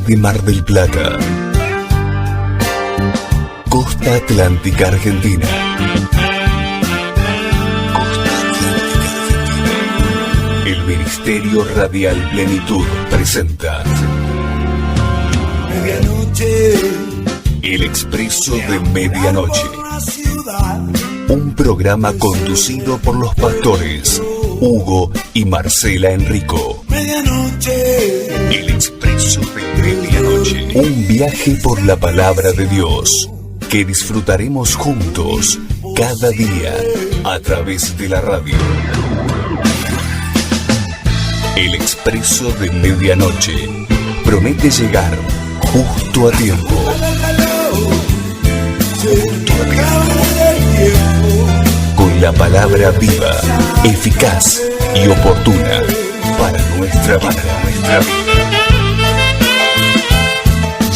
de Mar del Plata. Costa Atlántica Argentina. El Ministerio Radial Plenitud presenta Medianoche. El Expreso de Medianoche. Un programa conducido por los pastores Hugo y Marcela Enrico. Medianoche. El Expreso de Medianoche. Un viaje por la palabra de Dios que disfrutaremos juntos cada día a través de la radio. El Expreso de Medianoche promete llegar justo a tiempo. Con la palabra viva, eficaz y oportuna para nuestra vida.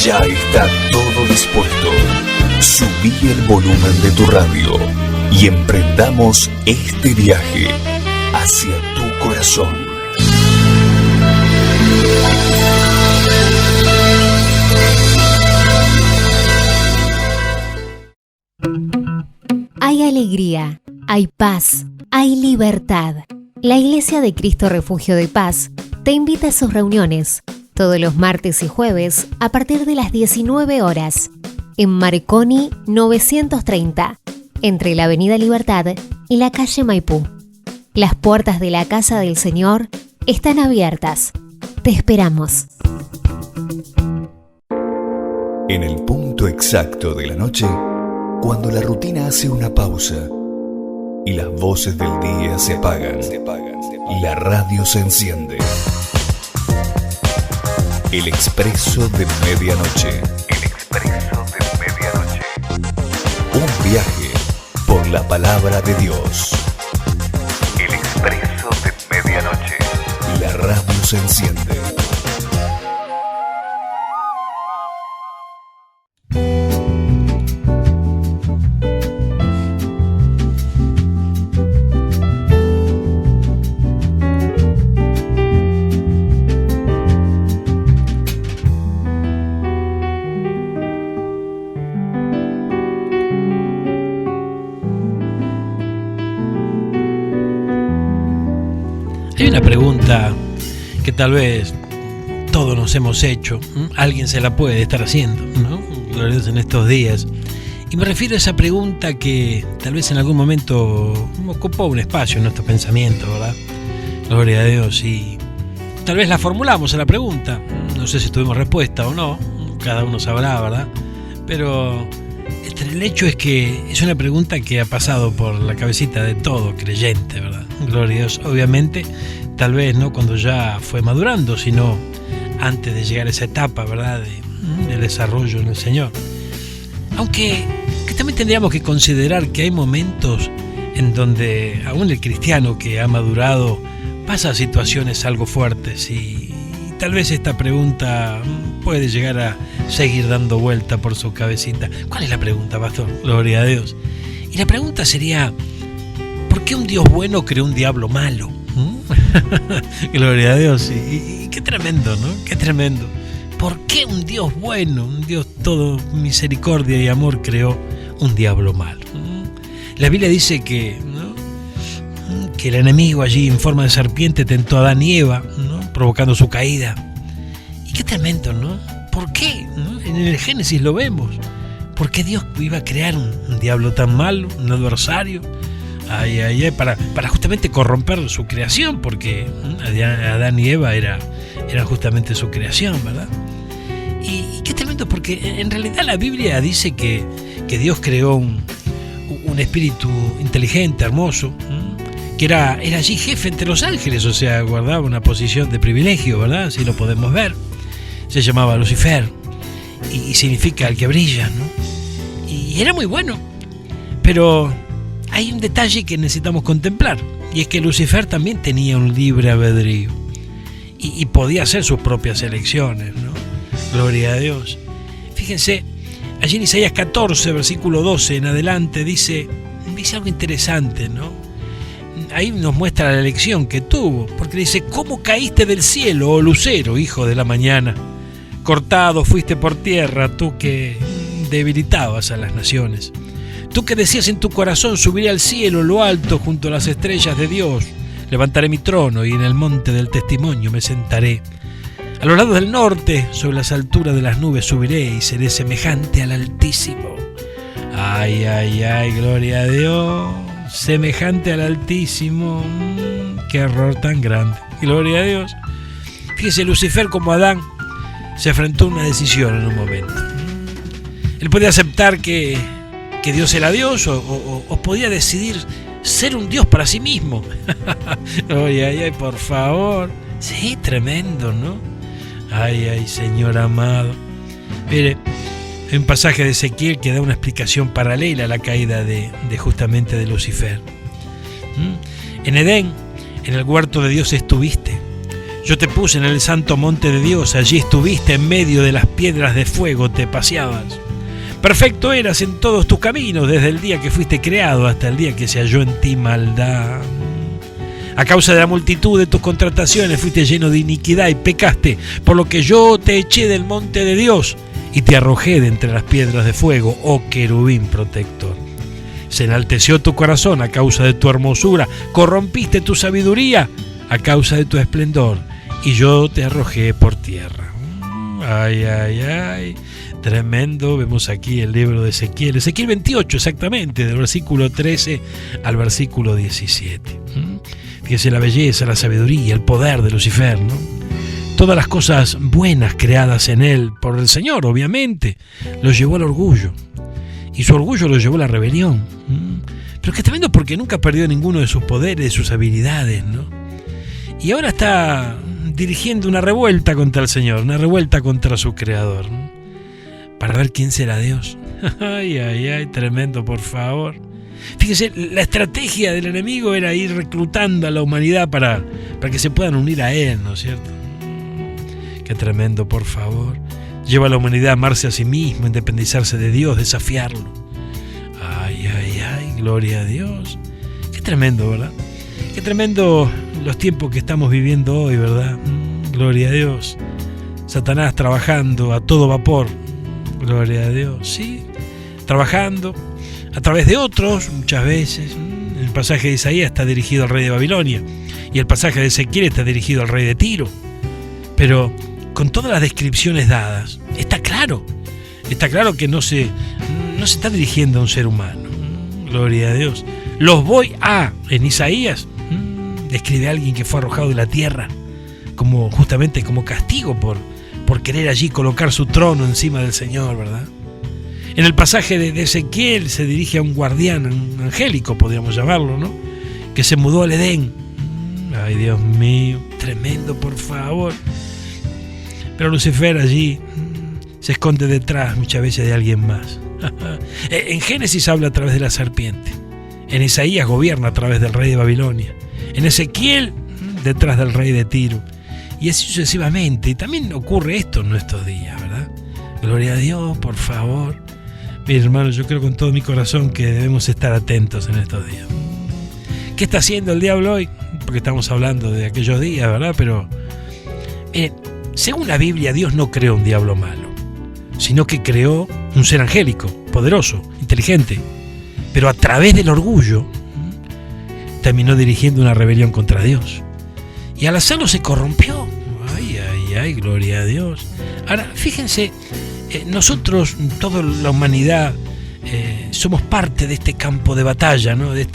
Ya está todo dispuesto. Subí el volumen de tu radio y emprendamos este viaje hacia tu corazón. Hay alegría, hay paz, hay libertad. La Iglesia de Cristo Refugio de Paz te invita a sus reuniones todos los martes y jueves a partir de las 19 horas en Marconi 930, entre la Avenida Libertad y la calle Maipú. Las puertas de la Casa del Señor están abiertas. Te esperamos. En el punto exacto de la noche, cuando la rutina hace una pausa y las voces del día se apagan, la radio se enciende. El Expreso de Medianoche. El Expreso de Medianoche. Un viaje por la palabra de Dios. El Expreso de Medianoche. La radio se enciende. Hay una pregunta que tal vez todos nos hemos hecho, alguien se la puede estar haciendo, ¿no? En estos días. Y me refiero a esa pregunta que tal vez en algún momento ocupó un espacio en nuestro pensamiento, ¿verdad? Gloria a Dios. Y tal vez la formulamos a la pregunta. No sé si tuvimos respuesta o no, cada uno sabrá, ¿verdad? Pero el hecho es que es una pregunta que ha pasado por la cabecita de todo creyente, ¿verdad? Gloria a Dios. Obviamente, tal vez no cuando ya fue madurando, sino antes de llegar a esa etapa, ¿verdad? Del desarrollo en el Señor. Aunque que también tendríamos que considerar que hay momentos en donde aún el cristiano que ha madurado pasa situaciones algo fuertes y tal vez esta pregunta puede llegar a seguir dando vuelta por su cabecita. ¿Cuál es la pregunta, pastor? Gloria a Dios. Y la pregunta sería, ¿por qué un Dios bueno creó un diablo malo? Gloria a Dios. Y qué tremendo, ¿no? Qué tremendo. ¿Por qué un Dios bueno, un Dios todo misericordia y amor creó un diablo malo? La Biblia dice que, ¿no?, que el enemigo allí en forma de serpiente tentó a Adán y Eva, ¿no?, provocando su caída. Y qué tremendo, ¿no? ¿Por qué? ¿No? En el Génesis lo vemos. ¿Por qué Dios iba a crear un diablo tan malo, un adversario? Para justamente corromper su creación, porque Adán y Eva eran justamente su creación, ¿verdad? Y qué tremendo, porque en realidad la Biblia dice que Dios creó un espíritu inteligente, hermoso, que era allí jefe entre los ángeles, o sea, guardaba una posición de privilegio, ¿verdad? Así lo podemos ver. Se llamaba Lucifer y significa el que brilla, ¿no? Y era muy bueno, pero hay un detalle que necesitamos contemplar, y es que Lucifer también tenía un libre albedrío y podía hacer sus propias elecciones, ¿no? Gloria a Dios. Fíjense, allí en Isaías 14, versículo 12 en adelante, dice algo interesante, ¿no? Ahí nos muestra la elección que tuvo, porque dice: ¿cómo caíste del cielo, oh lucero, hijo de la mañana? Cortado fuiste por tierra, tú que debilitabas a las naciones. Tú que decías en tu corazón, subiré al cielo, lo alto, junto a las estrellas de Dios. Levantaré mi trono y en el monte del testimonio me sentaré. A los lados del norte, sobre las alturas de las nubes subiré y seré semejante al Altísimo. Ay, ay, ay, gloria a Dios. Semejante al Altísimo. Qué error tan grande. Gloria a Dios. Fíjese, Lucifer como Adán se enfrentó a una decisión en un momento. Él podía aceptar que Dios era Dios o podía decidir ser un Dios para sí mismo. Ay, ay, ay, por favor. Sí, tremendo, ¿no? Ay, ay, Señor amado. Mire, hay un pasaje de Ezequiel que da una explicación paralela a la caída de justamente de Lucifer. En Edén, en el huerto de Dios estuviste. Yo te puse en el santo monte de Dios, allí estuviste en medio de las piedras de fuego, te paseabas. Perfecto eras en todos tus caminos, desde el día que fuiste creado hasta el día que se halló en ti maldad. A causa de la multitud de tus contrataciones fuiste lleno de iniquidad y pecaste, por lo que yo te eché del monte de Dios y te arrojé de entre las piedras de fuego, oh querubín protector. Se enalteció tu corazón a causa de tu hermosura, corrompiste tu sabiduría a causa de tu esplendor, y yo te arrojé por tierra. Ay, ay, ay, tremendo. Vemos aquí el libro de Ezequiel 28 exactamente, del versículo 13 al versículo 17. Fíjese la belleza, la sabiduría, el poder de Lucifer, ¿no? Todas las cosas buenas creadas en él por el Señor, obviamente, lo llevó al orgullo, y su orgullo lo llevó a la rebelión. Pero qué tremendo, porque nunca perdió ninguno de sus poderes, de sus habilidades, ¿no? Y ahora está dirigiendo una revuelta contra el Señor, una revuelta contra su Creador, ¿no? Para ver quién será Dios. Ay, ay, ay, tremendo, por favor. Fíjese, la estrategia del enemigo era ir reclutando a la humanidad para que se puedan unir a él, ¿no es cierto? Qué tremendo, por favor. Lleva a la humanidad a amarse a sí mismo, independizarse de Dios, desafiarlo. Ay, ay, ay, gloria a Dios. Qué tremendo, ¿verdad? Qué tremendo los tiempos que estamos viviendo hoy, ¿verdad? Gloria a Dios. Satanás trabajando a todo vapor. Gloria a Dios, sí. Trabajando a través de otros, muchas veces. El pasaje de Isaías está dirigido al rey de Babilonia y el pasaje de Ezequiel está dirigido al rey de Tiro. Pero con todas las descripciones dadas, está claro que no se está dirigiendo a un ser humano. Gloria a Dios. Los voy a, en Isaías, describe a alguien que fue arrojado de la tierra, justamente como castigo por querer allí colocar su trono encima del Señor, ¿verdad? En el pasaje de Ezequiel se dirige a un guardián angélico, podríamos llamarlo, ¿no? Que se mudó al Edén. Ay, Dios mío, tremendo, por favor. Pero Lucifer allí se esconde detrás muchas veces de alguien más. En Génesis habla a través de la serpiente. En Isaías gobierna a través del rey de Babilonia. En Ezequiel, detrás del rey de Tiro. Y así sucesivamente. Y también ocurre esto en nuestros días, ¿verdad? Gloria a Dios, por favor. Mire, hermanos, yo creo con todo mi corazón que debemos estar atentos en estos días. ¿Qué está haciendo el diablo hoy? Porque estamos hablando de aquellos días, ¿verdad? Pero, según la Biblia, Dios no creó un diablo malo, sino que creó un ser angélico, poderoso, inteligente. Pero a través del orgullo, terminó dirigiendo una rebelión contra Dios. Y al hacerlo se corrompió. Ay, ay, ay, gloria a Dios. Ahora, fíjense, nosotros, toda la humanidad, somos parte de este campo de batalla, ¿no? De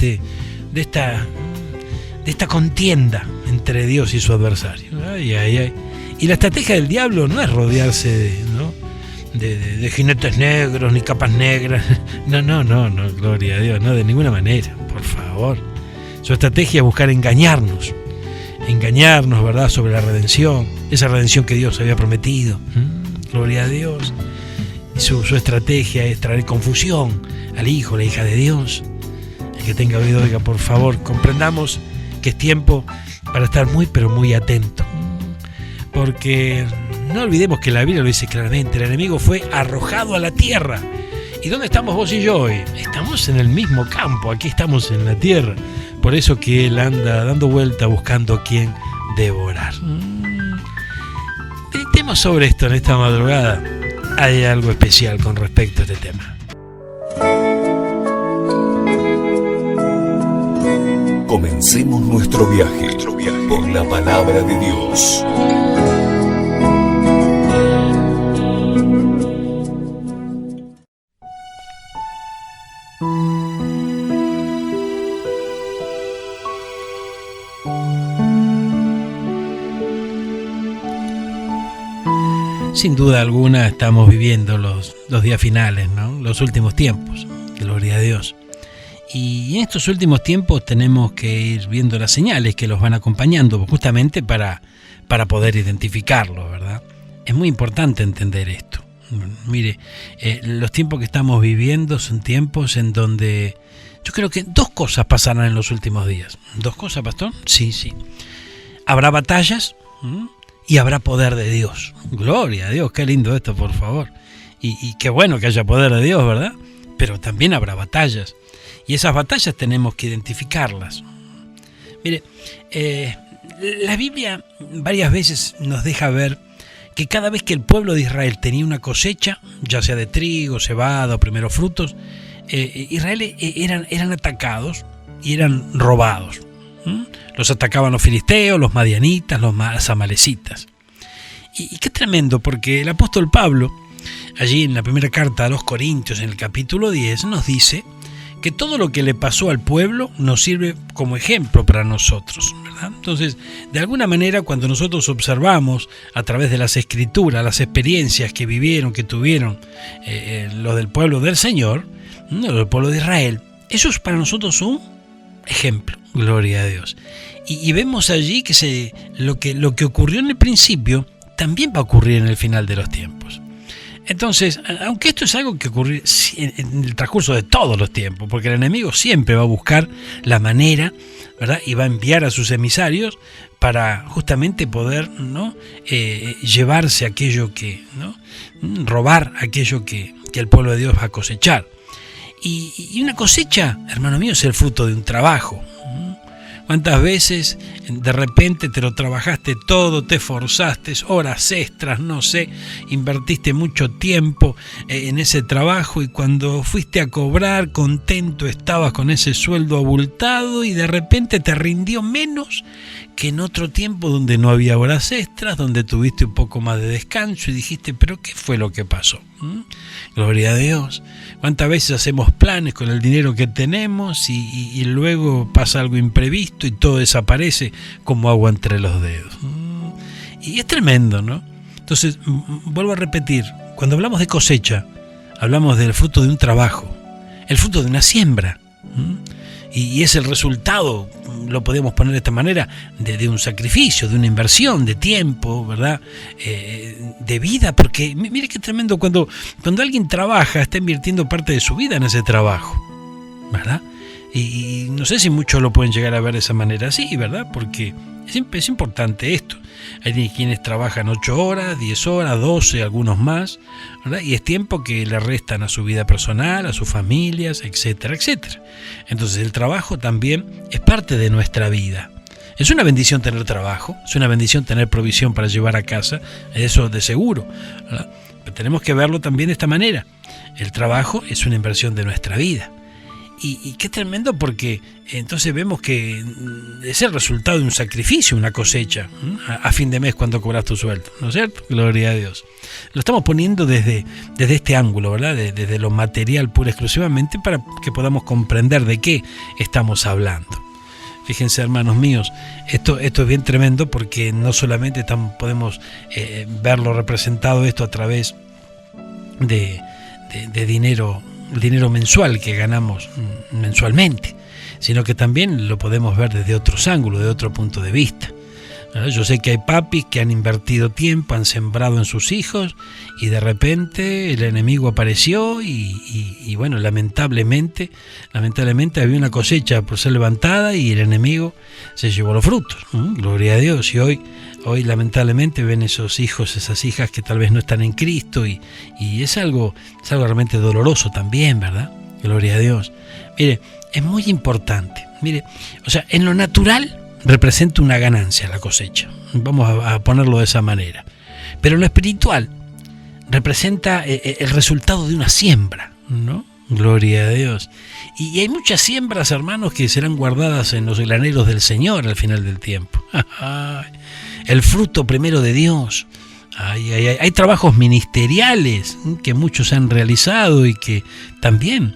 esta contienda entre Dios y su adversario. Ay, ay, ay. Y la estrategia del diablo no es rodearse de jinetes negros ni capas negras. No, gloria a Dios, no, de ninguna manera, por favor. Su estrategia es buscar engañarnos, ¿verdad?, sobre la redención, esa redención que Dios había prometido. Gloria a Dios. Su estrategia es traer confusión al hijo, la hija de Dios. El que tenga oído, oiga, por favor, comprendamos que es tiempo para estar muy, pero muy atento. Porque no olvidemos que la Biblia lo dice claramente, el enemigo fue arrojado a la tierra. ¿Y dónde estamos vos y yo hoy? Estamos en el mismo campo, aquí estamos en la tierra. Por eso que él anda dando vuelta buscando a quien devorar. meditemos sobre esto en esta madrugada. Hay algo especial con respecto a este tema. Comencemos nuestro viaje por la palabra de Dios. Sin duda alguna estamos viviendo los días finales, ¿no? Los últimos tiempos, gloria a Dios. Y en estos últimos tiempos tenemos que ir viendo las señales que los van acompañando, justamente para poder identificarlos, ¿verdad? Es muy importante entender esto. Mire, los tiempos que estamos viviendo son tiempos en donde yo creo que dos cosas pasarán en los últimos días. ¿Dos cosas, pastor? Sí. Habrá batallas y habrá poder de Dios. Gloria a Dios, qué lindo esto, por favor. Y qué bueno que haya poder de Dios, ¿verdad? Pero también habrá batallas. Y esas batallas tenemos que identificarlas. Mire, la Biblia varias veces nos deja ver que cada vez que el pueblo de Israel tenía una cosecha, ya sea de trigo, cebada o primeros frutos, Israel eran atacados y eran robados. Los atacaban los filisteos, los madianitas, los amalecitas. Y qué tremendo, porque el apóstol Pablo, allí en la primera carta a los Corintios, en el capítulo 10, nos dice que todo lo que le pasó al pueblo nos sirve como ejemplo para nosotros, ¿verdad? Entonces, de alguna manera, cuando nosotros observamos a través de las escrituras, las experiencias que vivieron, que tuvieron los del pueblo del Señor, los del pueblo de Israel, eso es para nosotros un ejemplo, gloria a Dios. Y vemos allí que lo que ocurrió en el principio también va a ocurrir en el final de los tiempos. Entonces, aunque esto es algo que ocurre en el transcurso de todos los tiempos, porque el enemigo siempre va a buscar la manera, ¿verdad? Y va a enviar a sus emisarios para justamente poder, ¿no? Llevarse aquello que, ¿no? Robar aquello que el pueblo de Dios va a cosechar. Y una cosecha, hermano mío, es el fruto de un trabajo. ¿Cuántas veces de repente te lo trabajaste todo, te esforzaste, horas extras, no sé, invertiste mucho tiempo en ese trabajo y cuando fuiste a cobrar contento estabas con ese sueldo abultado y de repente te rindió menos que en otro tiempo donde no había horas extras, donde tuviste un poco más de descanso y dijiste, pero ¿qué fue lo que pasó? Gloria a Dios. ¿Cuántas veces hacemos planes con el dinero que tenemos y luego pasa algo imprevisto y todo desaparece como agua entre los dedos? Y es tremendo, ¿no? Entonces, vuelvo a repetir, cuando hablamos de cosecha, hablamos del fruto de un trabajo, el fruto de una siembra. Y es el resultado, lo podemos poner de esta manera, de un sacrificio, de una inversión, de tiempo, ¿verdad? De vida, porque mire qué tremendo, cuando alguien trabaja, está invirtiendo parte de su vida en ese trabajo, ¿verdad? Y no sé si muchos lo pueden llegar a ver de esa manera así, ¿verdad? Porque es importante esto. Hay quienes trabajan 8 horas, 10 horas, 12, algunos más, ¿verdad? Y es tiempo que le restan a su vida personal, a sus familias, etcétera, etcétera. Entonces el trabajo también es parte de nuestra vida. Es una bendición tener trabajo, es una bendición tener provisión para llevar a casa, eso de seguro, ¿verdad? Pero tenemos que verlo también de esta manera. El trabajo es una inversión de nuestra vida. Y qué tremendo, porque entonces vemos que es el resultado de un sacrificio, una cosecha, a fin de mes cuando cobras tu sueldo, ¿no es cierto? Gloria a Dios. Lo estamos poniendo desde este ángulo, ¿verdad? Desde lo material pura y exclusivamente, para que podamos comprender de qué estamos hablando. Fíjense, hermanos míos, esto es bien tremendo, porque no solamente podemos verlo representado esto a través de dinero, el dinero mensual que ganamos mensualmente, sino que también lo podemos ver desde otros ángulos, de otro punto de vista. Yo sé que hay papis que han invertido tiempo, han sembrado en sus hijos y de repente el enemigo apareció y bueno, lamentablemente había una cosecha por ser levantada y el enemigo se llevó los frutos. Gloria a Dios. Y hoy lamentablemente ven esos hijos, esas hijas que tal vez no están en Cristo y es algo realmente doloroso también, ¿verdad? Gloria a Dios. Mire, es muy importante. Mire, o sea, en lo natural representa una ganancia la cosecha. Vamos a ponerlo de esa manera. Pero lo espiritual representa el resultado de una siembra, ¿no? Gloria a Dios. Y hay muchas siembras, hermanos, que serán guardadas en los graneros del Señor al final del tiempo. El fruto primero de Dios. Hay trabajos ministeriales que muchos han realizado y que también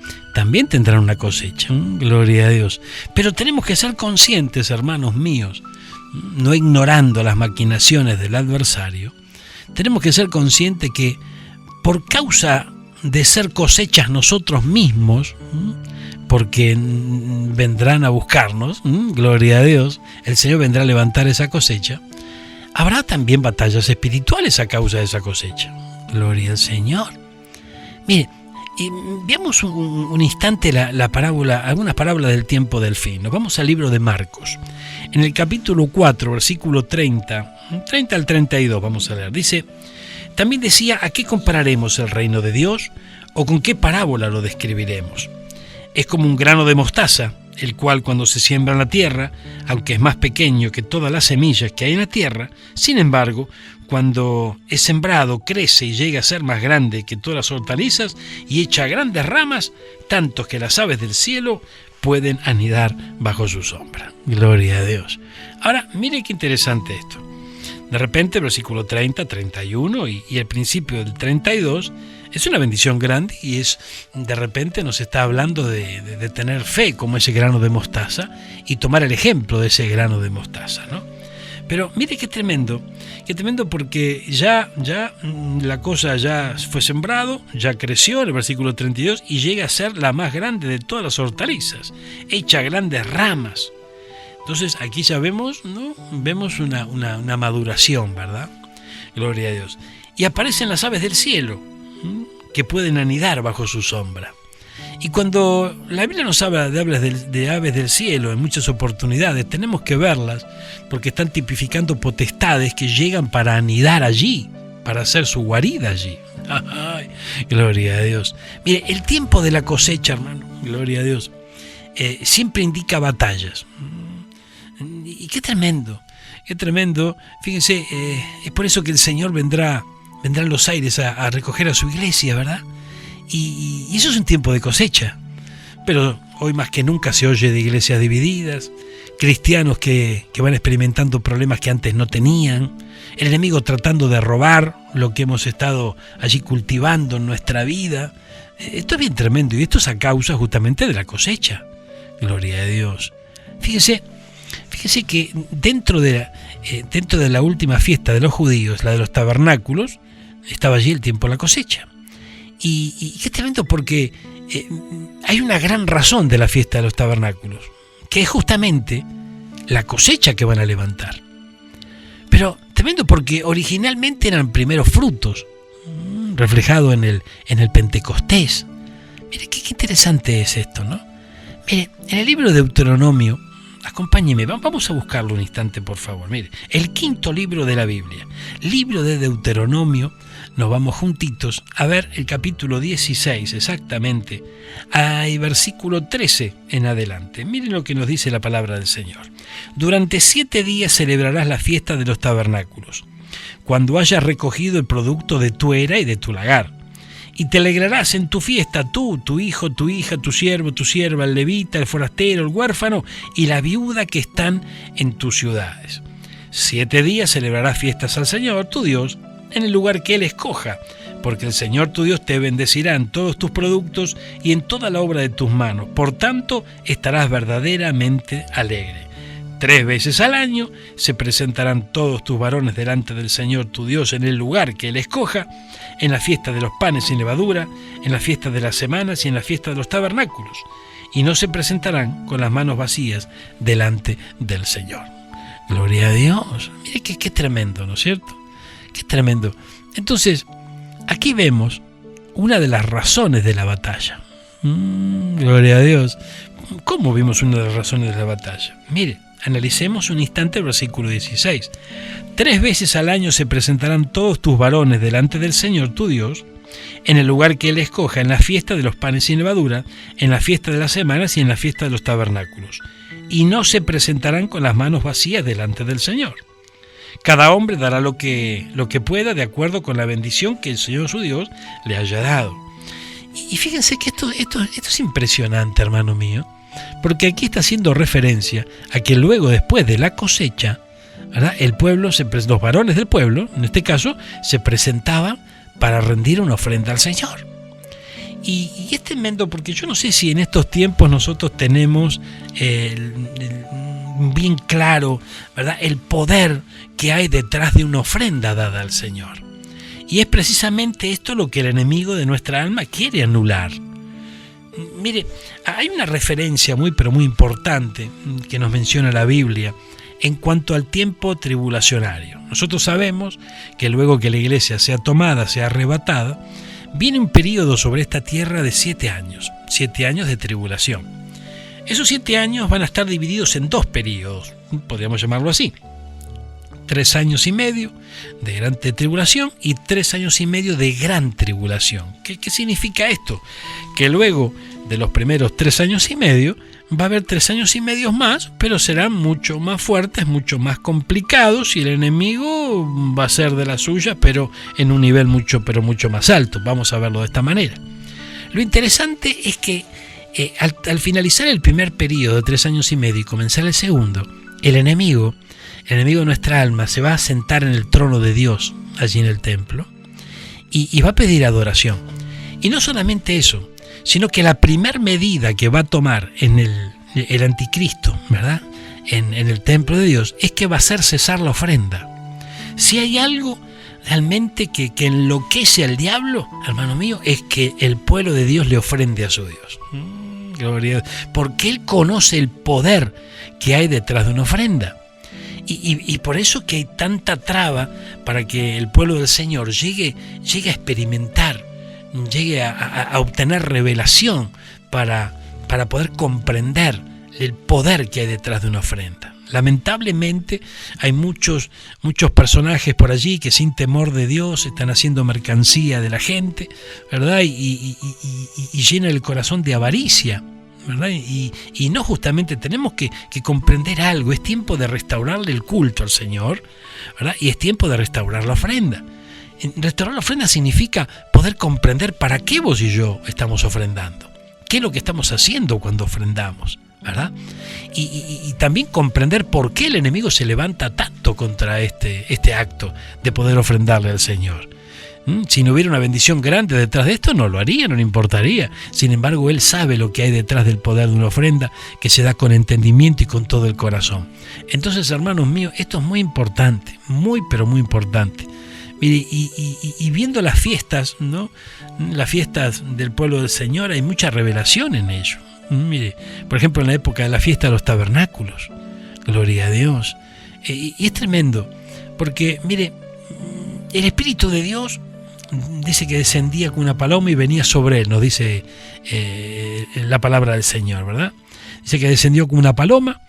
tendrán una cosecha. Gloria a Dios. Pero tenemos que ser conscientes, hermanos míos, no ignorando las maquinaciones del adversario. Tenemos que ser conscientes que por causa de ser cosechas nosotros mismos, porque vendrán a buscarnos, gloria a Dios, el Señor vendrá a levantar esa cosecha, habrá también batallas espirituales a causa de esa cosecha. Gloria al Señor. Mire, veamos un instante la parábola, algunas parábolas del tiempo del fin. Nos vamos al libro de Marcos. En el capítulo 4, versículo 30 al 32, vamos a leer. Dice: también decía, ¿a qué compararemos el reino de Dios? ¿O con qué parábola lo describiremos? Es como un grano de mostaza, el cual cuando se siembra en la tierra, aunque es más pequeño que todas las semillas que hay en la tierra, sin embargo, cuando es sembrado, crece y llega a ser más grande que todas las hortalizas y echa grandes ramas, tanto que las aves del cielo pueden anidar bajo su sombra. Gloria a Dios. Ahora, mire qué interesante esto. De repente, versículo 30, 31 y el principio del 32 es una bendición grande y de repente nos está hablando de tener fe como ese grano de mostaza y tomar el ejemplo de ese grano de mostaza, ¿no? Pero mire qué tremendo porque ya la cosa ya fue sembrado, ya creció en el versículo 32 y llega a ser la más grande de todas las hortalizas, echa grandes ramas. Entonces aquí ya vemos, ¿no? Vemos una maduración, ¿verdad? Gloria a Dios. Y aparecen las aves del cielo, que pueden anidar bajo su sombra. Y cuando la Biblia nos habla de aves del cielo en muchas oportunidades, tenemos que verlas porque están tipificando potestades que llegan para anidar allí, para hacer su guarida allí. ¡Ay! Gloria a Dios. Mire, el tiempo de la cosecha, hermano, gloria a Dios, siempre indica batallas. Y qué tremendo. Fíjense, es por eso que el Señor vendrá en los aires a recoger a su iglesia, ¿verdad? Y eso es un tiempo de cosecha. Pero hoy más que nunca se oye de iglesias divididas, cristianos que van experimentando problemas que antes no tenían, el enemigo tratando de robar lo que hemos estado allí cultivando en nuestra vida. Esto es bien tremendo y esto es a causa justamente de la cosecha. Gloria a Dios. Fíjese que dentro de la última fiesta de los judíos, la de los tabernáculos, estaba allí el tiempo de la cosecha. Y qué tremendo porque hay una gran razón de la fiesta de los tabernáculos, que es justamente la cosecha que van a levantar. Pero tremendo porque originalmente eran primeros frutos, reflejado en el Pentecostés. Mire, qué interesante es esto, ¿no? Mire, en el libro de Deuteronomio, acompáñeme, vamos a buscarlo un instante, por favor. Mire, el quinto libro de la Biblia, libro de Deuteronomio, nos vamos juntitos a ver el capítulo 16 exactamente, hay versículo 13 en adelante. Miren lo que nos dice la palabra del Señor. Durante 7 días celebrarás la fiesta de los tabernáculos, cuando hayas recogido el producto de tu era y de tu lagar. Y te alegrarás en tu fiesta tú, tu hijo, tu hija, tu siervo, tu sierva, el levita, el forastero, el huérfano y la viuda que están en tus ciudades. 7 días celebrarás fiestas al Señor, tu Dios, en el lugar que Él escoja, porque el Señor tu Dios te bendecirá en todos tus productos y en toda la obra de tus manos. Por tanto, estarás verdaderamente alegre. 3 veces al año se presentarán todos tus varones delante del Señor tu Dios en el lugar que Él escoja, en la fiesta de los panes sin levadura, en la fiesta de las semanas y en la fiesta de los tabernáculos, y no se presentarán con las manos vacías delante del Señor. Gloria a Dios. Mire qué tremendo, ¿no es cierto? Qué tremendo. Entonces, aquí vemos una de las razones de la batalla. Gloria a Dios. ¿Cómo vimos una de las razones de la batalla? Mire, analicemos un instante el versículo 16. 3 veces al año se presentarán todos tus varones delante del Señor tu Dios, en el lugar que Él escoja, en la fiesta de los panes sin levadura, en la fiesta de las semanas y en la fiesta de los tabernáculos. Y no se presentarán con las manos vacías delante del Señor. Cada hombre dará lo que pueda de acuerdo con la bendición que el Señor su Dios le haya dado. Y fíjense que esto es impresionante, hermano mío, porque aquí está haciendo referencia a que luego, después de la cosecha, ¿verdad?, el pueblo, los varones del pueblo, en este caso, se presentaban para rendir una ofrenda al Señor. Y es tremendo porque yo no sé si en estos tiempos nosotros tenemos bien claro, ¿verdad?, el poder que hay detrás de una ofrenda dada al Señor. Y es precisamente esto lo que el enemigo de nuestra alma quiere anular. Mire, hay una referencia muy pero muy importante que nos menciona la Biblia en cuanto al tiempo tribulacionario. Nosotros sabemos que luego que la iglesia sea tomada, sea arrebatada, viene un periodo sobre esta tierra de 7 años de tribulación. Esos 7 años van a estar divididos en 2 periodos, podríamos llamarlo así. 3 años y medio de gran tribulación y 3 años y medio de gran tribulación. ¿Qué significa esto? Que luego de los primeros 3 años y medio va a haber 3 años y medio más, pero serán mucho más fuertes, mucho más complicados, y el enemigo va a ser de la suya, pero en un nivel mucho más alto. Vamos a verlo de esta manera. Lo interesante es que al finalizar el primer periodo de 3 años y medio y comenzar el segundo, el enemigo de nuestra alma se va a sentar en el trono de Dios allí en el templo y va a pedir adoración. Y no solamente eso, sino que la primer medida que va a tomar en el anticristo, ¿verdad?, en el templo de Dios, es que va a hacer cesar la ofrenda. Si hay algo realmente que enloquece al diablo, hermano mío, es que el pueblo de Dios le ofrende a su Dios. Gloria a Dios. Porque Él conoce el poder que hay detrás de una ofrenda. Y por eso que hay tanta traba para que el pueblo del Señor llegue a experimentar, llegue a obtener revelación para poder comprender el poder que hay detrás de una ofrenda. Lamentablemente hay muchos personajes por allí que sin temor de Dios están haciendo mercancía de la gente, ¿verdad? Y llenan el corazón de avaricia, ¿verdad? Y no, justamente tenemos que comprender algo. Es tiempo de restaurarle el culto al Señor, ¿verdad? Y es tiempo de restaurar la ofrenda. Restaurar la ofrenda significa poder comprender para qué vos y yo estamos ofrendando, qué es lo que estamos haciendo cuando ofrendamos, ¿verdad? Y también comprender por qué el enemigo se levanta tanto contra este acto de poder ofrendarle al Señor. Si no hubiera una bendición grande detrás de esto, no lo haría, no le importaría. Sin embargo, Él sabe lo que hay detrás del poder de una ofrenda que se da con entendimiento y con todo el corazón. Entonces, hermanos míos, esto es muy importante, muy pero muy importante. Mire, y viendo las fiestas, ¿no?, las fiestas del pueblo del Señor, hay mucha revelación en ello. Mire, por ejemplo, en la época de la fiesta de los tabernáculos, gloria a Dios. Y es tremendo, porque, mire, el Espíritu de Dios dice que descendía con una paloma y venía sobre él, nos dice la palabra del Señor, ¿verdad? Dice que descendió como una paloma,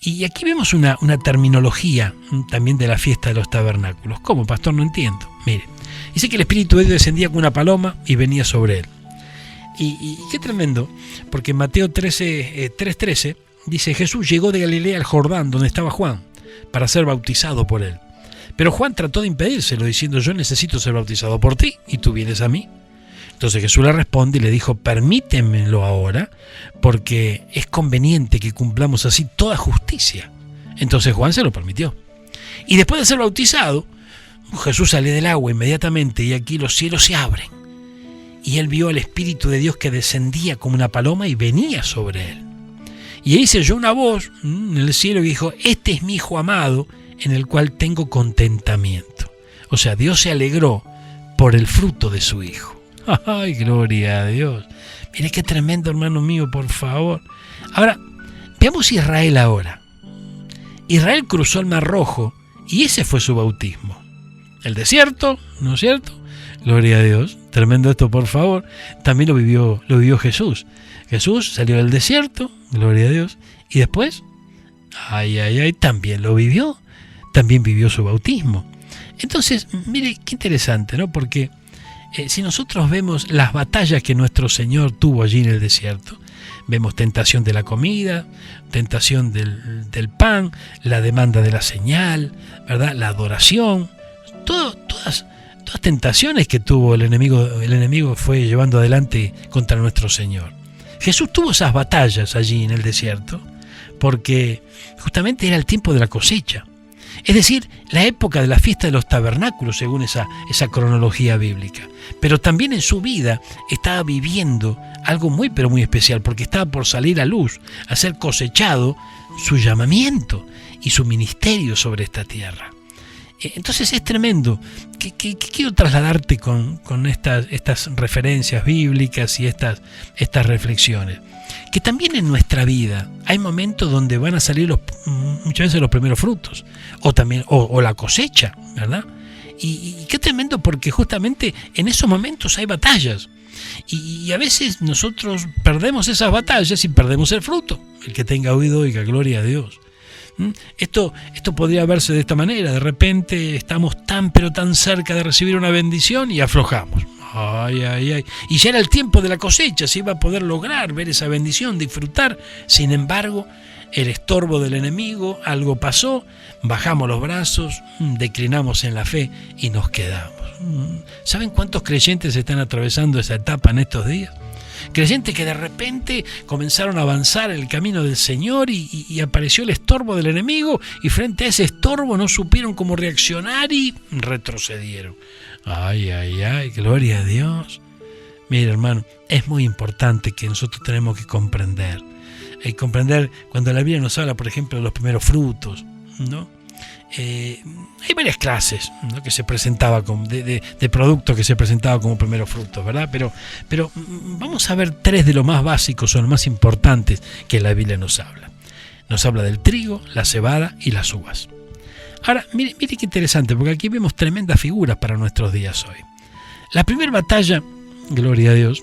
y aquí vemos una terminología también de la fiesta de los tabernáculos. ¿Cómo, pastor? No entiendo. Mire, dice que el Espíritu de Dios descendía como una paloma y venía sobre él. Y qué tremendo, porque en Mateo 3:13 dice: Jesús llegó de Galilea al Jordán, donde estaba Juan, para ser bautizado por él. Pero Juan trató de impedírselo, diciendo: yo necesito ser bautizado por ti, y tú vienes a mí. Entonces Jesús le responde y le dijo: permítemelo ahora, porque es conveniente que cumplamos así toda justicia. Entonces Juan se lo permitió. Y después de ser bautizado, Jesús sale del agua inmediatamente, y aquí los cielos se abren. Y él vio al Espíritu de Dios que descendía como una paloma y venía sobre él. Y ahí se oyó una voz en el cielo que dijo: este es mi Hijo amado, en el cual tengo contentamiento. O sea, Dios se alegró por el fruto de su Hijo. ¡Ay, gloria a Dios! Mire qué tremendo, hermano mío, por favor. Ahora, veamos Israel ahora. Israel cruzó el Mar Rojo y ese fue su bautismo. El desierto, ¿no es cierto? Gloria a Dios. Tremendo esto, por favor. También lo vivió Jesús. Jesús salió del desierto, gloria a Dios, y después, también lo vivió. También vivió su bautismo. Entonces, mire, qué interesante, ¿no? Porque si nosotros vemos las batallas que nuestro Señor tuvo allí en el desierto, vemos tentación de la comida, tentación del pan, la demanda de la señal, ¿verdad? La adoración, todas tentaciones que tuvo el enemigo fue llevando adelante contra nuestro Señor. Jesús tuvo esas batallas allí en el desierto porque justamente era el tiempo de la cosecha. Es decir, la época de la fiesta de los tabernáculos, según esa cronología bíblica. Pero también en su vida estaba viviendo algo muy, pero muy especial, porque estaba por salir a luz, a ser cosechado su llamamiento y su ministerio sobre esta tierra. Entonces es tremendo. Que quiero trasladarte con estas referencias bíblicas y estas reflexiones. Que también en nuestra vida hay momentos donde van a salir muchas veces los primeros frutos, o la cosecha, ¿verdad? Y qué tremendo, porque justamente en esos momentos hay batallas. Y a veces nosotros perdemos esas batallas y perdemos el fruto. El que tenga oído oiga, gloria a Dios. Esto podría verse de esta manera. De repente estamos tan pero tan cerca de recibir una bendición y aflojamos. Ay. Y ya era el tiempo de la cosecha, se iba a poder lograr ver esa bendición, disfrutar. Sin embargo, el estorbo del enemigo, algo pasó, bajamos los brazos, declinamos en la fe y nos quedamos. ¿Saben cuántos creyentes están atravesando esa etapa en estos días? Creyentes que de repente comenzaron a avanzar en el camino del Señor y apareció el estorbo del enemigo, y frente a ese estorbo no supieron cómo reaccionar y retrocedieron. Ay, gloria a Dios. Mira, hermano, es muy importante que nosotros tenemos que comprender. Comprender cuando la Biblia nos habla, por ejemplo, de los primeros frutos, ¿no? Hay varias clases, ¿no?, que se presentaba de productos que se presentaban como primeros frutos, ¿verdad? Pero vamos a ver tres de los más básicos o los más importantes que la Biblia nos habla. Nos habla del trigo, la cebada y las uvas. Ahora, mire qué interesante, porque aquí vemos tremendas figuras para nuestros días hoy. La primera batalla, gloria a Dios,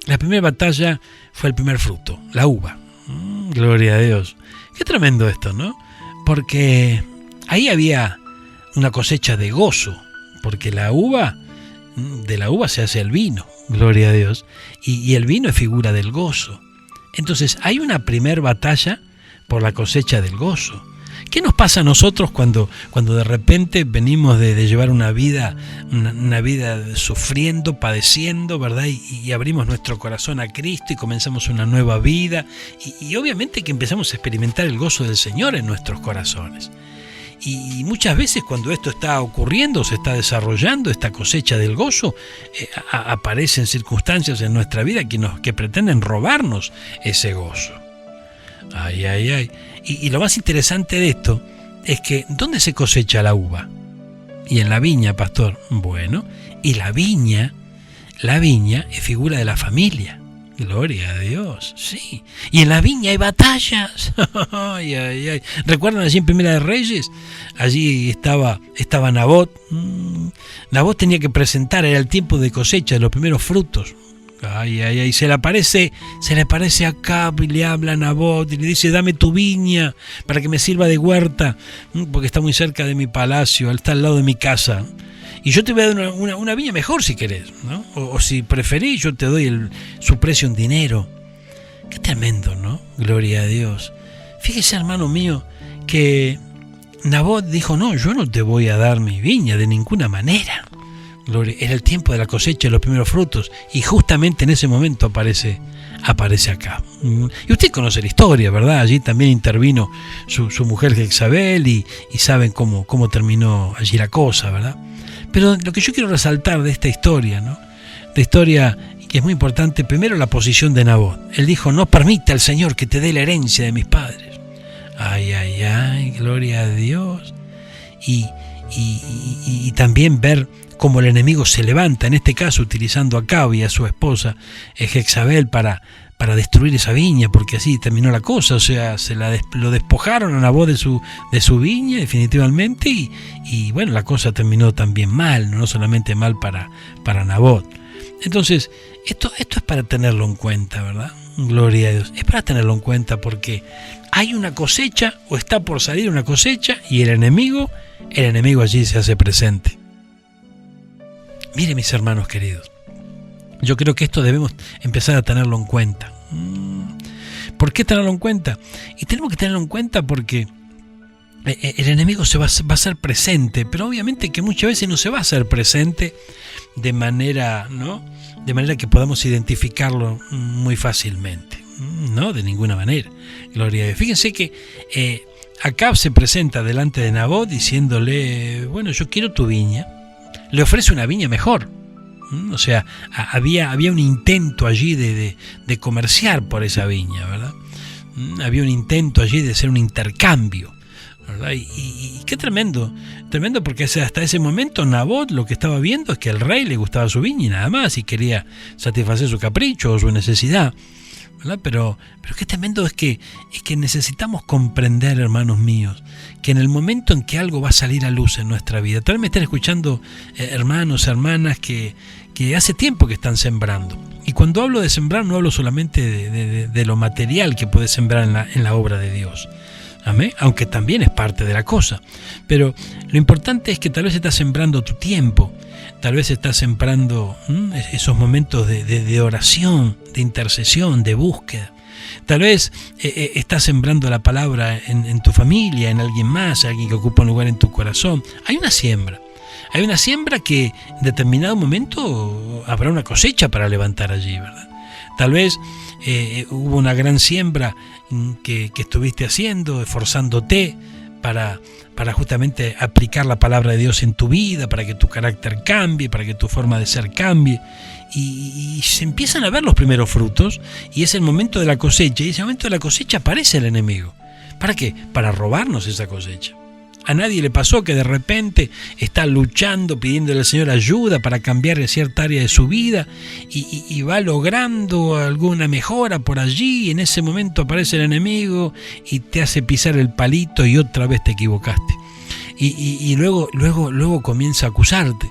la primera batalla fue el primer fruto, la uva. Gloria a Dios. Qué tremendo esto, ¿no? Porque ahí había una cosecha de gozo, porque de la uva se hace el vino, gloria a Dios, y el vino es figura del gozo. Entonces hay una primer batalla por la cosecha del gozo. ¿Qué nos pasa a nosotros cuando de repente venimos de llevar una vida sufriendo, padeciendo, ¿verdad? Y abrimos nuestro corazón a Cristo y comenzamos una nueva vida. Y obviamente que empezamos a experimentar el gozo del Señor en nuestros corazones. Y muchas veces cuando esto está ocurriendo, se está desarrollando esta cosecha del gozo, aparecen circunstancias en nuestra vida que pretenden robarnos ese gozo. Ay. Y lo más interesante de esto es que ¿dónde se cosecha la uva? Y en la viña, pastor. Bueno, y la viña es figura de la familia. Gloria a Dios, sí. Y en la viña hay batallas. Ay. ¿Recuerdan allí en Primera de Reyes? Allí estaba Nabot. Nabot tenía que presentar, era el tiempo de cosecha de los primeros frutos. Ay, se le aparece a Acab y le habla a Nabot y le dice: dame tu viña para que me sirva de huerta, porque está muy cerca de mi palacio, está al lado de mi casa, y yo te voy a dar una viña mejor si querés, ¿no? O si preferís, yo te doy su precio en dinero. Qué tremendo, ¿no? Gloria a Dios. Fíjese, hermano mío, que Nabot dijo: no, yo no te voy a dar mi viña de ninguna manera. Era el tiempo de la cosecha de los primeros frutos, y justamente en ese momento aparece acá. Y usted conoce la historia, ¿verdad? Allí también intervino su mujer Jezabel, y saben cómo terminó allí la cosa, ¿verdad? Pero lo que yo quiero resaltar de esta historia, ¿no? De historia que es muy importante, primero la posición de Nabot. Él dijo: no permita al Señor que te dé la herencia de mis padres. Ay, gloria a Dios. Y también ver cómo el enemigo se levanta, en este caso utilizando a Acab y a su esposa Jezabel para destruir esa viña, porque así terminó la cosa. O sea, lo despojaron a Nabot de su viña definitivamente, y bueno, la cosa terminó también mal, no solamente mal para Nabot. Entonces, esto es para tenerlo en cuenta, ¿verdad? Gloria a Dios. Es para tenerlo en cuenta porque hay una cosecha, o está por salir una cosecha, y el enemigo allí se hace presente. Mire, mis hermanos queridos, yo creo que esto debemos empezar a tenerlo en cuenta. ¿Por qué tenerlo en cuenta? Y tenemos que tenerlo en cuenta porque el enemigo va a hacer presente, pero obviamente que muchas veces no se va a hacer presente de manera, ¿no?, de manera que podamos identificarlo muy fácilmente. No, de ninguna manera. Gloria a Dios. Fíjense que Acab se presenta delante de Nabot diciéndole, bueno, yo quiero tu viña. Le ofrece una viña mejor. O sea, había un intento allí de comerciar por esa viña, ¿verdad? Había un intento allí de hacer un intercambio, ¿verdad? Y qué tremendo porque hasta ese momento Nabot lo que estaba viendo es que al rey le gustaba su viña y nada más, y quería satisfacer su capricho o su necesidad, ¿verdad? Pero qué tremendo es que necesitamos comprender, hermanos míos, que en el momento en que algo va a salir a luz en nuestra vida, tal vez me estén escuchando hermanos, hermanas que hace tiempo que están sembrando. Y cuando hablo de sembrar no hablo solamente de lo material que puedes sembrar en la obra de Dios. ¿Amén? Aunque también es parte de la cosa. Pero lo importante es que tal vez estás sembrando tu tiempo, tal vez estás sembrando esos momentos de oración, de intercesión, de búsqueda. Tal vez estás sembrando la palabra en tu familia, en alguien más, alguien que ocupa un lugar en tu corazón. Hay una siembra que en determinado momento habrá una cosecha para levantar allí, ¿verdad? Tal vez hubo una gran siembra que estuviste haciendo, esforzándote para justamente aplicar la palabra de Dios en tu vida, para que tu carácter cambie, para que tu forma de ser cambie. Y se empiezan a ver los primeros frutos, y es el momento de la cosecha, y ese momento de la cosecha aparece el enemigo. ¿Para qué? Para robarnos esa cosecha. A nadie le pasó que de repente está luchando, pidiéndole al Señor ayuda para cambiar cierta área de su vida y va logrando alguna mejora por allí, y en ese momento aparece el enemigo y te hace pisar el palito y otra vez te equivocaste. Y luego comienza a acusarte.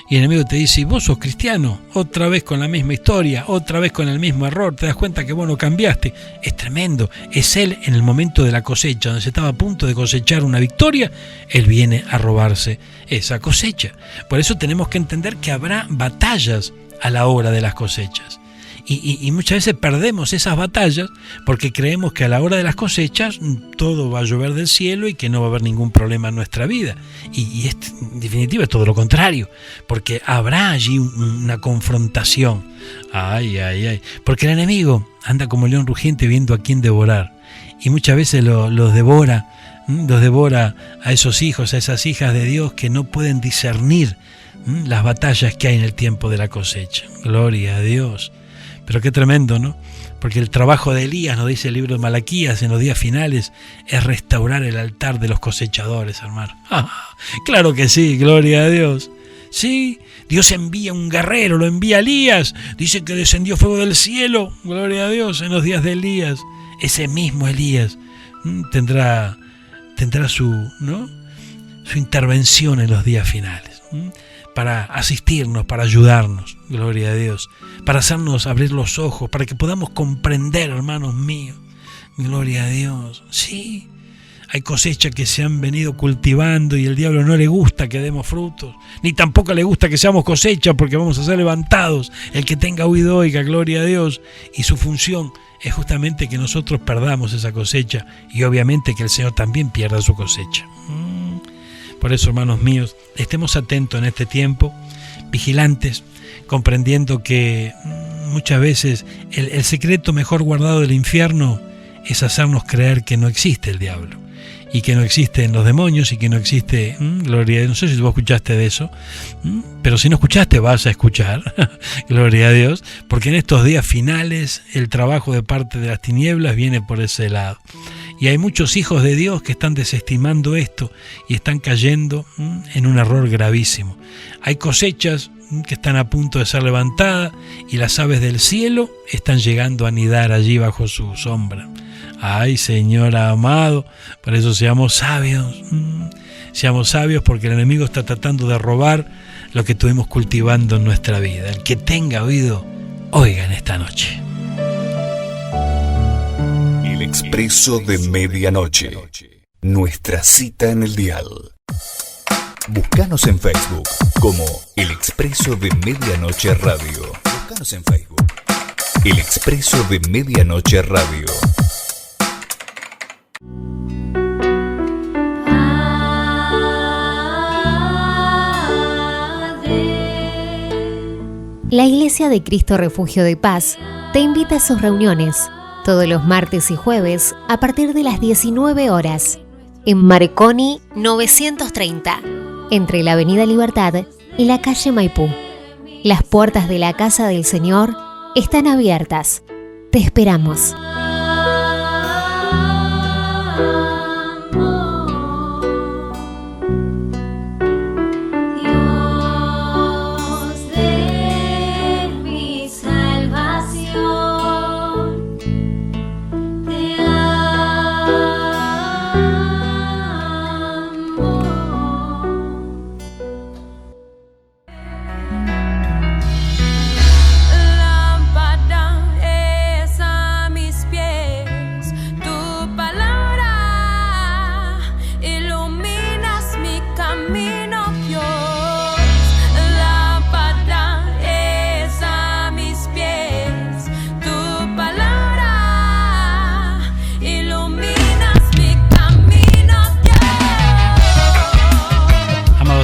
Y el enemigo te dice, ¿y vos sos cristiano? Otra vez con la misma historia, otra vez con el mismo error, te das cuenta que vos no cambiaste. Es tremendo, es él en el momento de la cosecha, donde se estaba a punto de cosechar una victoria, él viene a robarse esa cosecha. Por eso tenemos que entender que habrá batallas a la hora de las cosechas. Y muchas veces perdemos esas batallas porque creemos que a la hora de las cosechas todo va a llover del cielo y que no va a haber ningún problema en nuestra vida. Y en definitiva es todo lo contrario, porque habrá allí una confrontación. Ay. Porque el enemigo anda como león rugiente viendo a quién devorar. Y muchas veces los devora a esos hijos, a esas hijas de Dios que no pueden discernir las batallas que hay en el tiempo de la cosecha. Gloria a Dios. Pero qué tremendo, ¿no? Porque el trabajo de Elías, nos dice el libro de Malaquías, en los días finales, es restaurar el altar de los cosechadores, hermano. Claro que sí, gloria a Dios. Sí, Dios envía un guerrero, lo envía Elías. Dice que descendió fuego del cielo, gloria a Dios, en los días de Elías. Ese mismo Elías tendrá su intervención en los días finales. Para asistirnos, para ayudarnos, gloria a Dios, para hacernos abrir los ojos, para que podamos comprender, hermanos míos, gloria a Dios. Sí, hay cosechas que se han venido cultivando y el diablo no le gusta que demos frutos, ni tampoco le gusta que seamos cosecha, porque vamos a ser levantados. El que tenga oído oiga, gloria a Dios, y su función es justamente que nosotros perdamos esa cosecha y obviamente que el Señor también pierda su cosecha. Por eso, hermanos míos, estemos atentos en este tiempo, vigilantes, comprendiendo que muchas veces el secreto mejor guardado del infierno es hacernos creer que no existe el diablo y que no existen los demonios y que no existe, gloria a Dios. No sé si vos escuchaste de eso, pero si no escuchaste vas a escuchar, gloria a Dios, porque en estos días finales el trabajo de parte de las tinieblas viene por ese lado. Y hay muchos hijos de Dios que están desestimando esto y están cayendo en un error gravísimo. Hay cosechas que están a punto de ser levantadas y las aves del cielo están llegando a anidar allí bajo su sombra. Ay, Señor amado, por eso seamos sabios porque el enemigo está tratando de robar lo que estuvimos cultivando en nuestra vida. El que tenga oído, oiga en esta noche. Expreso de Medianoche. Nuestra cita en el dial. Búscanos en Facebook como El Expreso de Medianoche Radio. Búscanos en Facebook. El Expreso de Medianoche Radio. La Iglesia de Cristo Refugio de Paz te invita a sus reuniones todos los martes y jueves a partir de las 19 horas en Marconi 930, entre la Avenida Libertad y la calle Maipú. Las puertas de la Casa del Señor están abiertas. Te esperamos.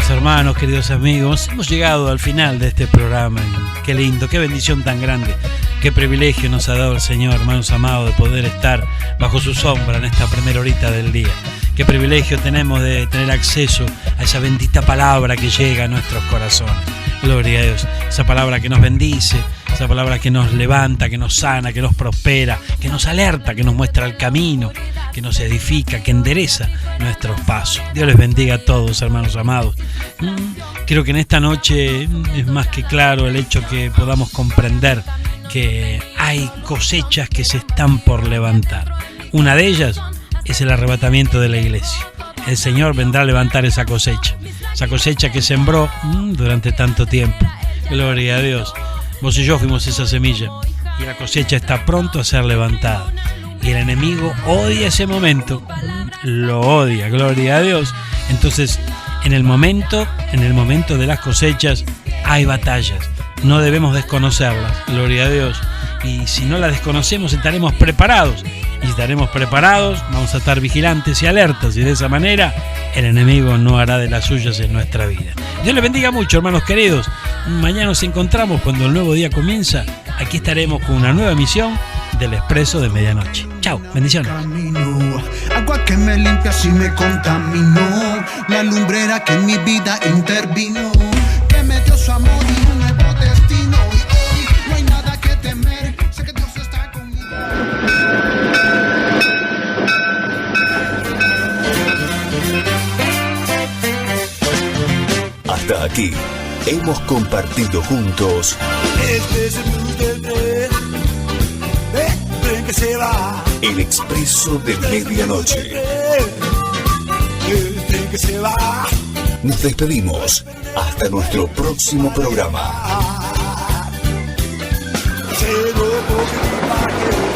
Hermanos, queridos amigos, hemos llegado al final de este programa. Qué lindo, qué bendición tan grande, qué privilegio nos ha dado el Señor, hermanos amados, de poder estar bajo su sombra en esta primera horita del día. Qué privilegio tenemos de tener acceso a esa bendita palabra que llega a nuestros corazones. Gloria a Dios, esa palabra que nos bendice, esa palabra que nos levanta, que nos sana, que nos prospera, que nos alerta, que nos muestra el camino, que nos edifica, que endereza nuestros pasos. Dios les bendiga a todos, hermanos amados. Creo que en esta noche es más que claro el hecho que podamos comprender que hay cosechas que se están por levantar. Una de ellas es el arrebatamiento de la iglesia. El Señor vendrá a levantar esa cosecha que sembró durante tanto tiempo. Gloria a Dios. Vos y yo fuimos esa semilla y la cosecha está pronto a ser levantada. Y el enemigo odia ese momento, lo odia, gloria a Dios. Entonces, en el momento de las cosechas hay batallas, no debemos desconocerlas, gloria a Dios. Y si no las desconocemos, estaremos preparados. Y si estaremos preparados, vamos a estar vigilantes y alertas. Y de esa manera, el enemigo no hará de las suyas en nuestra vida. Dios les bendiga mucho, hermanos queridos. Mañana nos encontramos cuando el nuevo día comienza. Aquí estaremos con una nueva emisión del Expreso de Medianoche. Chao, bendiciones. Agua que me limpia si me contaminó, la lumbrera que en mi vida intervino, que me dio su amor y un nuevo destino. Y hoy no hay nada que temer, sé que Dios está conmigo. Hasta aquí hemos compartido juntos Este es el blues del tren que se va. El Expreso de Medianoche. El tren que se va. Nos despedimos hasta nuestro próximo programa. Se lo coge